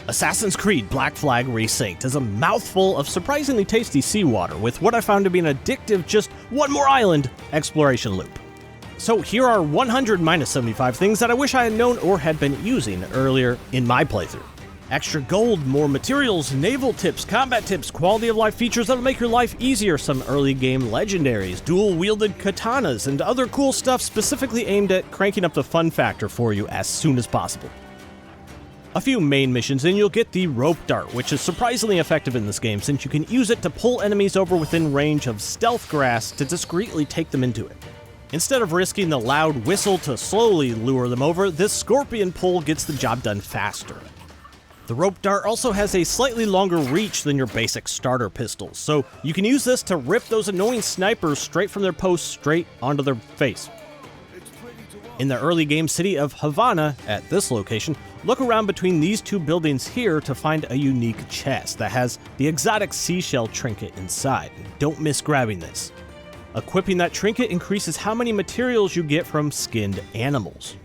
Assassin's Creed Black Flag Resynced is a mouthful of surprisingly tasty seawater with what I found to be an addictive just one more island exploration loop. So here are 100 minus 75 things that I wish I had known or had been using earlier in my playthrough. Extra gold, more materials, naval tips, combat tips, quality of life features that'll make your life easier, some early game legendaries, dual-wielded katanas, and other cool stuff specifically aimed at cranking up the fun factor for you as soon as possible. A few main missions and you'll get the rope dart, which is surprisingly effective in this game since you can use it to pull enemies over within range of stealth grass to discreetly take them into it. Instead of risking the loud whistle to slowly lure them over, this scorpion pull gets the job done faster. The rope dart also has a slightly longer reach than your basic starter pistols, so you can use this to rip those annoying snipers straight from their posts straight onto their face. In the early game city of Havana, at this location, look around between these two buildings here to find a unique chest that has the exotic seashell trinket inside. Don't miss grabbing this. Equipping that trinket increases how many materials you get from skinned animals.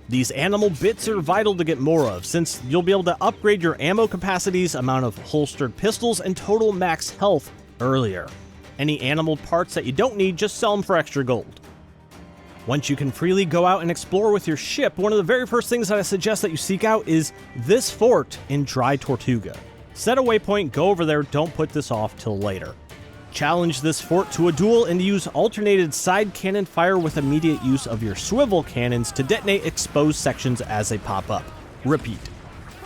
These animal bits are vital to get more of, since you'll be able to upgrade your ammo capacities, amount of holstered pistols, and total max health earlier. Any animal parts that you don't need, just sell them for extra gold. Once you can freely go out and explore with your ship, one of the very first things that I suggest that you seek out is this fort in Dry Tortuga. Set a waypoint, go over there, don't put this off till later. Challenge this fort to a duel and use alternated side cannon fire with immediate use of your swivel cannons to detonate exposed sections as they pop up. Repeat.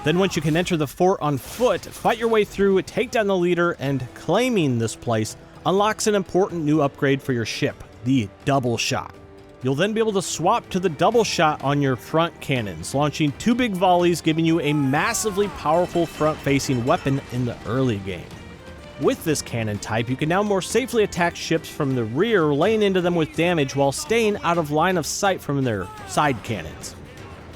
Then once you can enter the fort on foot, fight your way through, take down the leader, and claiming this place unlocks an important new upgrade for your ship, the double shot. You'll then be able to swap to the double shot on your front cannons, launching 2 big volleys, giving you a massively powerful front-facing weapon in the early game. With this cannon type, you can now more safely attack ships from the rear, laying into them with damage while staying out of line of sight from their side cannons.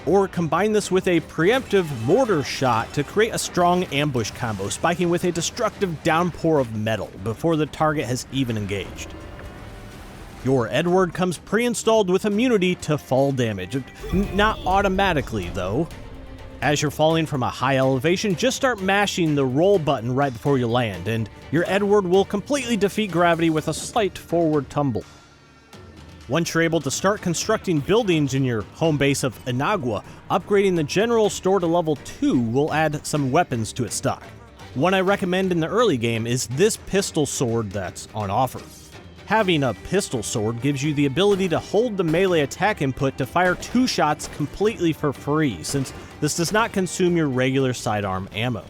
Or combine this with a preemptive mortar shot to create a strong ambush combo, spiking with a destructive downpour of metal before the target has even engaged. Your Edward comes pre-installed with immunity to fall damage. Not automatically, though. As you're falling from a high elevation, just start mashing the roll button right before you land, and your Edward will completely defeat gravity with a slight forward tumble. Once you're able to start constructing buildings in your home base of Inagua, upgrading the general store to level 2 will add some weapons to its stock. One I recommend in the early game is this pistol sword that's on offer. Having a pistol sword gives you the ability to hold the melee attack input to fire 2 shots completely for free, since this does not consume your regular sidearm ammo.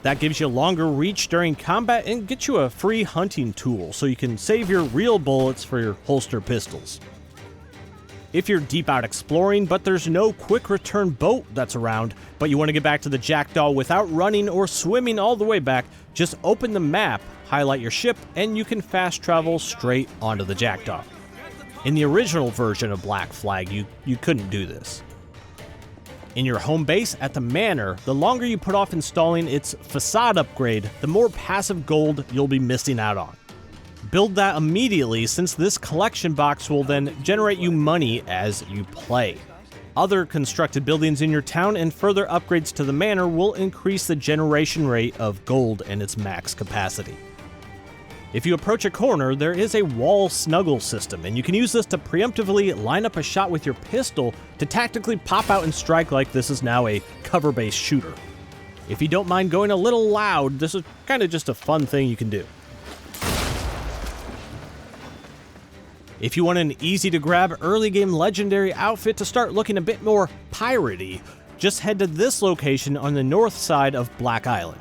That gives you longer reach during combat and gets you a free hunting tool, so you can save your real bullets for your holster pistols. If you're deep out exploring, but there's no quick return boat that's around, but you want to get back to the Jackdaw without running or swimming all the way back, just open the map, highlight your ship, and you can fast travel straight onto the Jackdaw. In the original version of Black Flag, you couldn't do this. In your home base at the Manor, the longer you put off installing its facade upgrade, the more passive gold you'll be missing out on. Build that immediately, since this collection box will then generate you money as you play. Other constructed buildings in your town and further upgrades to the manor will increase the generation rate of gold and its max capacity. If you approach a corner, there is a wall snuggle system, and you can use this to preemptively line up a shot with your pistol to tactically pop out and strike like this is now a cover-based shooter. If you don't mind going a little loud, this is kind of just a fun thing you can do. If you want an easy-to-grab early-game legendary outfit to start looking a bit more piratey, just head to this location on the north side of Black Island.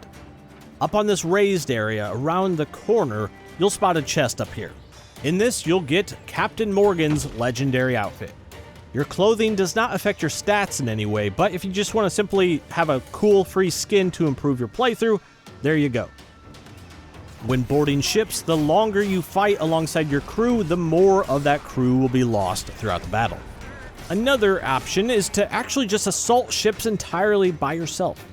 Up on this raised area around the corner, you'll spot a chest up here. In this, you'll get Captain Morgan's legendary outfit. Your clothing does not affect your stats in any way, but if you just want to simply have a cool free skin to improve your playthrough, there you go. When boarding ships, the longer you fight alongside your crew, the more of that crew will be lost throughout the battle. Another option is to actually just assault ships entirely by yourself.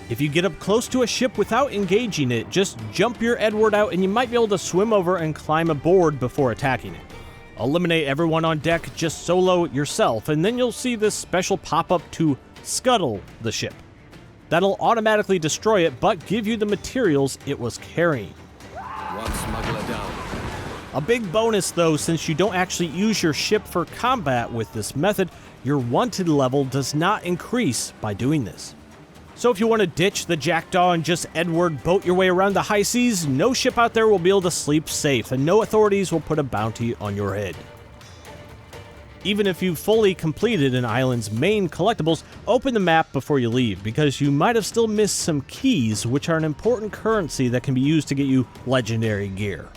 If you get up close to a ship without engaging it, just jump your Edward out and you might be able to swim over and climb aboard before attacking it. Eliminate everyone on deck, just solo yourself, and then you'll see this special pop-up to scuttle the ship. That'll automatically destroy it, but give you the materials it was carrying. One smuggler down. A big bonus though, since you don't actually use your ship for combat with this method, your wanted level does not increase by doing this. So if you want to ditch the Jackdaw and just Edward boat your way around the high seas, no ship out there will be able to sleep safe, and no authorities will put a bounty on your head. Even if you've fully completed an island's main collectibles, open the map before you leave, because you might have still missed some keys, which are an important currency that can be used to get you legendary gear.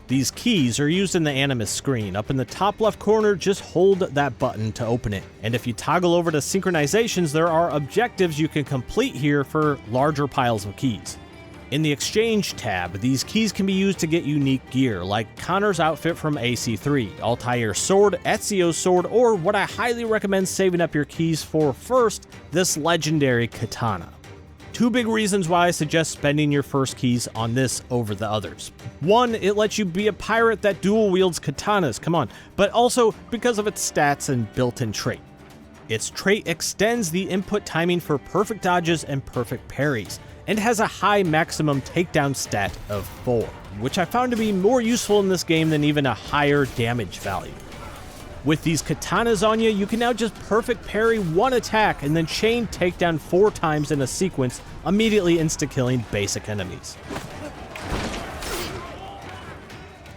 These keys are used in the Animus screen. Up in the top left corner, just hold that button to open it. And if you toggle over to synchronizations, there are objectives you can complete here for larger piles of keys. In the Exchange tab, these keys can be used to get unique gear, like Connor's outfit from AC3, Altair's sword, Ezio's sword, or what I highly recommend saving up your keys for first, this legendary Katana. Two big reasons why I suggest spending your first keys on this over the others. One, it lets you be a pirate that dual wields katanas, come on, but also because of its stats and built-in trait. Its trait extends the input timing for perfect dodges and perfect parries, and has a high maximum takedown stat of 4, which I found to be more useful in this game than even a higher damage value. With these katanas on you, you can now just perfect parry one attack and then chain takedown 4 times in a sequence, immediately insta-killing basic enemies.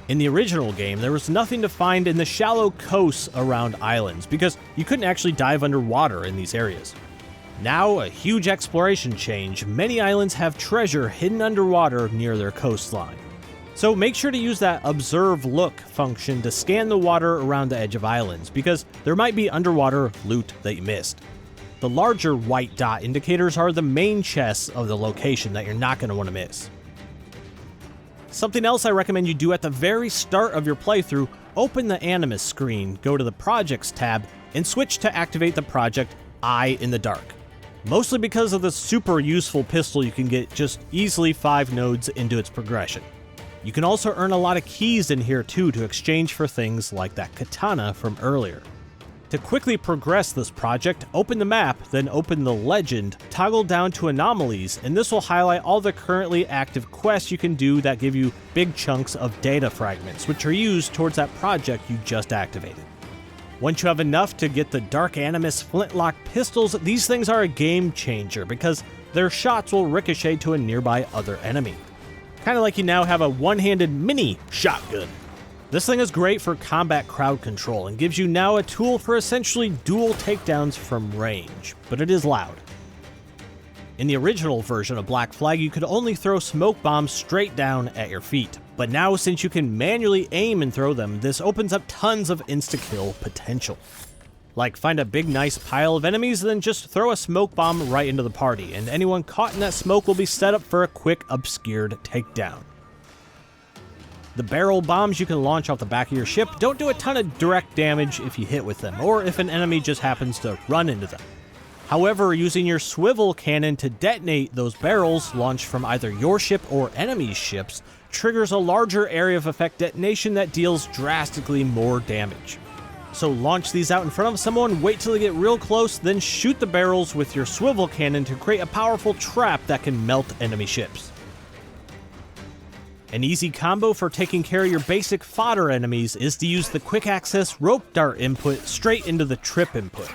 In the original game, there was nothing to find in the shallow coasts around islands, because you couldn't actually dive underwater in these areas. Now, a huge exploration change, many islands have treasure hidden underwater near their coastline. So make sure to use that Observe Look function to scan the water around the edge of islands, because there might be underwater loot that you missed. The larger white dot indicators are the main chests of the location that you're not going to want to miss. Something else I recommend you do at the very start of your playthrough, open the Animus screen, go to the Projects tab, and switch to activate the project Eye in the Dark. Mostly because of the super useful pistol you can get just easily 5 nodes into its progression. You can also earn a lot of keys in here too to exchange for things like that katana from earlier. To quickly progress this project, open the map, then open the legend, toggle down to anomalies, and this will highlight all the currently active quests you can do that give you big chunks of data fragments, which are used towards that project you just activated. Once you have enough to get the Dark Animus flintlock pistols, these things are a game changer because their shots will ricochet to a nearby other enemy. Kinda like you now have a one-handed mini shotgun. This thing is great for combat crowd control and gives you now a tool for essentially dual takedowns from range, but it is loud. In the original version of Black Flag, you could only throw smoke bombs straight down at your feet, but now since you can manually aim and throw them, this opens up tons of insta-kill potential. Like, find a big nice pile of enemies, then just throw a smoke bomb right into the party, and anyone caught in that smoke will be set up for a quick, obscured takedown. The barrel bombs you can launch off the back of your ship don't do a ton of direct damage if you hit with them, or if an enemy just happens to run into them. However, using your swivel cannon to detonate those barrels, launched from either your ship or enemy ships, triggers a larger area of effect detonation that deals drastically more damage. So launch these out in front of someone, wait till they get real close, then shoot the barrels with your swivel cannon to create a powerful trap that can melt enemy ships. An easy combo for taking care of your basic fodder enemies is to use the quick access rope dart input straight into the trip input.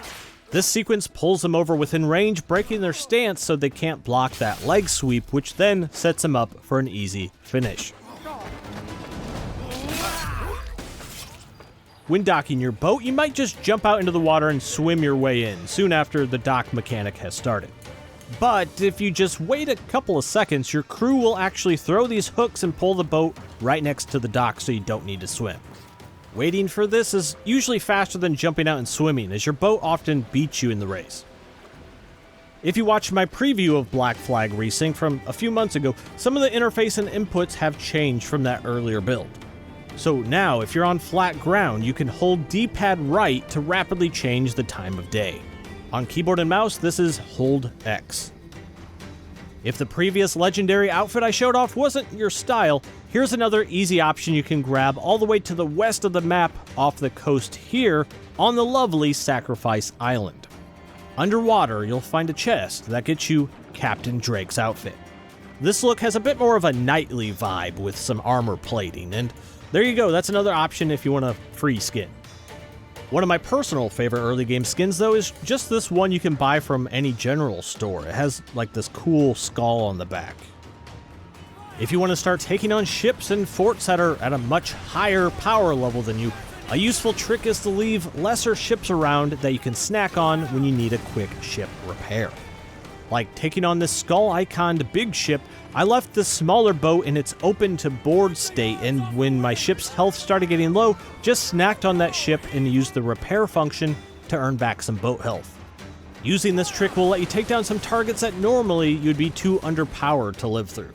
This sequence pulls them over within range, breaking their stance so they can't block that leg sweep, which then sets them up for an easy finish. When docking your boat, you might just jump out into the water and swim your way in, soon after the dock mechanic has started. But if you just wait a couple of seconds, your crew will actually throw these hooks and pull the boat right next to the dock so you don't need to swim. Waiting for this is usually faster than jumping out and swimming, as your boat often beats you in the race. If you watched my preview of Black Flag Resynced from a few months ago, some of the interface and inputs have changed from that earlier build. So now, if you're on flat ground, you can hold D-pad right to rapidly change the time of day. On keyboard and mouse, this is hold X. If the previous legendary outfit I showed off wasn't your style, here's another easy option you can grab all the way to the west of the map off the coast here on the lovely Sacrifice Island. Underwater, you'll find a chest that gets you Captain Drake's outfit. This look has a bit more of a knightly vibe with some armor plating, and there you go, that's another option if you want a free skin. One of my personal favorite early game skins though is just this one you can buy from any general store. It has like this cool skull on the back. If you want to start taking on ships and forts that are at a much higher power level than you, a useful trick is to leave lesser ships around that you can snack on when you need a quick ship repair. Like taking on this skull-iconed big ship, I left this smaller boat in its open-to-board state, and when my ship's health started getting low, just snacked on that ship and used the repair function to earn back some boat health. Using this trick will let you take down some targets that normally you'd be too underpowered to live through.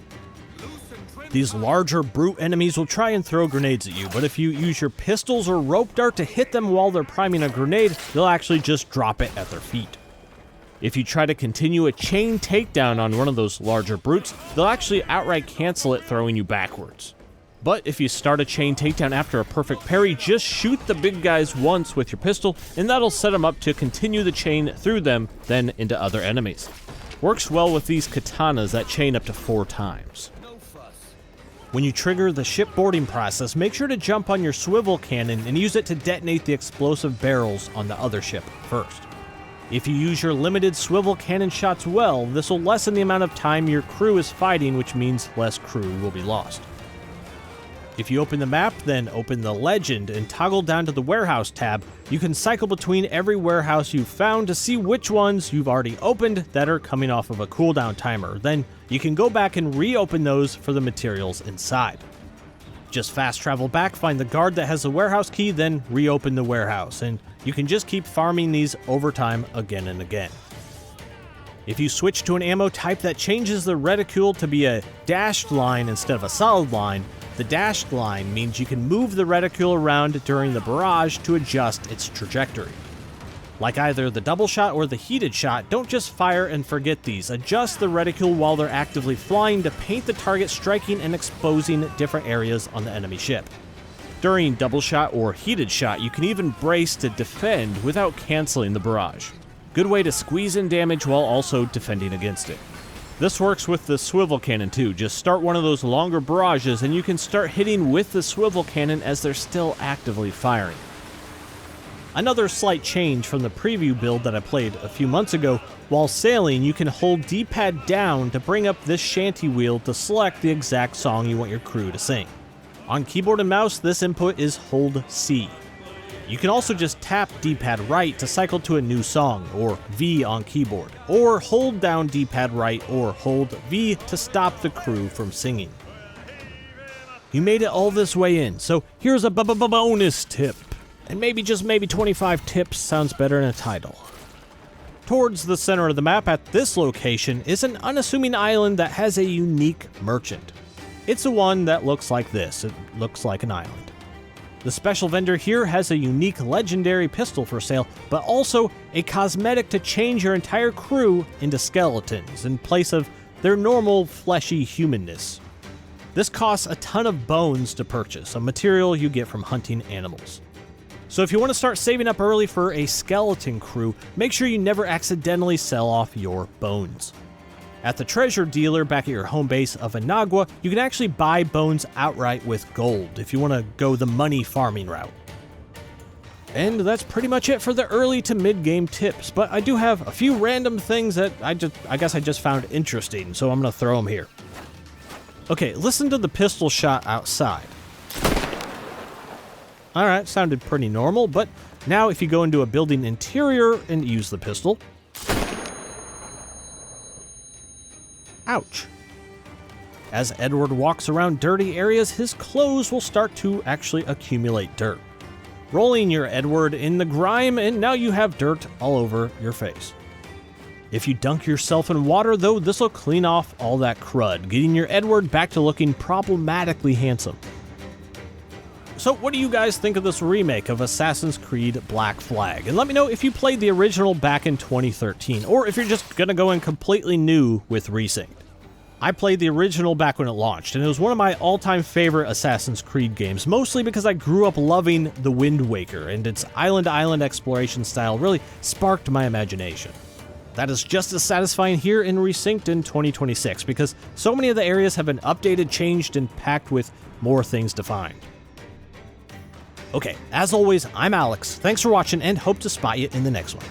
These larger brute enemies will try and throw grenades at you, but if you use your pistols or rope dart to hit them while they're priming a grenade, they'll actually just drop it at their feet. If you try to continue a chain takedown on one of those larger brutes, they'll actually outright cancel it, throwing you backwards. But if you start a chain takedown after a perfect parry, just shoot the big guys once with your pistol, and that'll set them up to continue the chain through them, then into other enemies. Works well with these katanas that chain up to 4 times. When you trigger the ship boarding process, make sure to jump on your swivel cannon and use it to detonate the explosive barrels on the other ship first. If you use your limited swivel cannon shots well, this will lessen the amount of time your crew is fighting, which means less crew will be lost. If you open the map, then open the legend and toggle down to the warehouse tab, you can cycle between every warehouse you've found to see which ones you've already opened that are coming off of a cooldown timer. Then you can go back and reopen those for the materials inside. Just fast travel back, find the guard that has the warehouse key, then reopen the warehouse, and you can just keep farming these over time again and again. If you switch to an ammo type that changes the reticule to be a dashed line instead of a solid line, the dashed line means you can move the reticule around during the barrage to adjust its trajectory. Like either the double shot or the heated shot, don't just fire and forget these. Adjust the reticule while they're actively flying to paint the target striking and exposing different areas on the enemy ship. During double shot or heated shot, you can even brace to defend without canceling the barrage. Good way to squeeze in damage while also defending against it. This works with the swivel cannon too. Just start one of those longer barrages and you can start hitting with the swivel cannon as they're still actively firing. Another slight change from the preview build that I played a few months ago, while sailing you can hold D-pad down to bring up this shanty wheel to select the exact song you want your crew to sing. On keyboard and mouse, this input is hold C. You can also just tap D-pad right to cycle to a new song, or V on keyboard, or hold down D-pad right or hold V to stop the crew from singing. You made it all this way in, so here's a bonus tip. And maybe, just maybe 25 tips sounds better in a title. Towards the center of the map at this location is an unassuming island that has a unique merchant. It's the one that looks like this. It looks like an island. The special vendor here has a unique legendary pistol for sale, but also a cosmetic to change your entire crew into skeletons in place of their normal fleshy humanness. This costs a ton of bones to purchase, a material you get from hunting animals. So if you want to start saving up early for a skeleton crew, make sure you never accidentally sell off your bones. At the treasure dealer back at your home base of Inagua, you can actually buy bones outright with gold if you want to go the money farming route. And that's pretty much it for the early to mid-game tips, but I do have a few random things that I guess I just found interesting, so I'm going to throw them here. Okay, listen to the pistol shot outside. Alright, sounded pretty normal, but now if you go into a building interior and use the pistol... Ouch. As Edward walks around dirty areas, his clothes will start to actually accumulate dirt. Rolling your Edward in the grime, and now you have dirt all over your face. If you dunk yourself in water, though, this will clean off all that crud, getting your Edward back to looking problematically handsome. So what do you guys think of this remake of Assassin's Creed Black Flag? And let me know if you played the original back in 2013, or if you're just gonna go in completely new with Resynced. I played the original back when it launched, and it was one of my all-time favorite Assassin's Creed games, mostly because I grew up loving The Wind Waker, and its island-to-island exploration style really sparked my imagination. that is just as satisfying here in Resynced in 2026, because so many of the areas have been updated, changed, and packed with more things to find. Okay, as always, I'm Alex. Thanks for watching, and hope to spot you in the next one.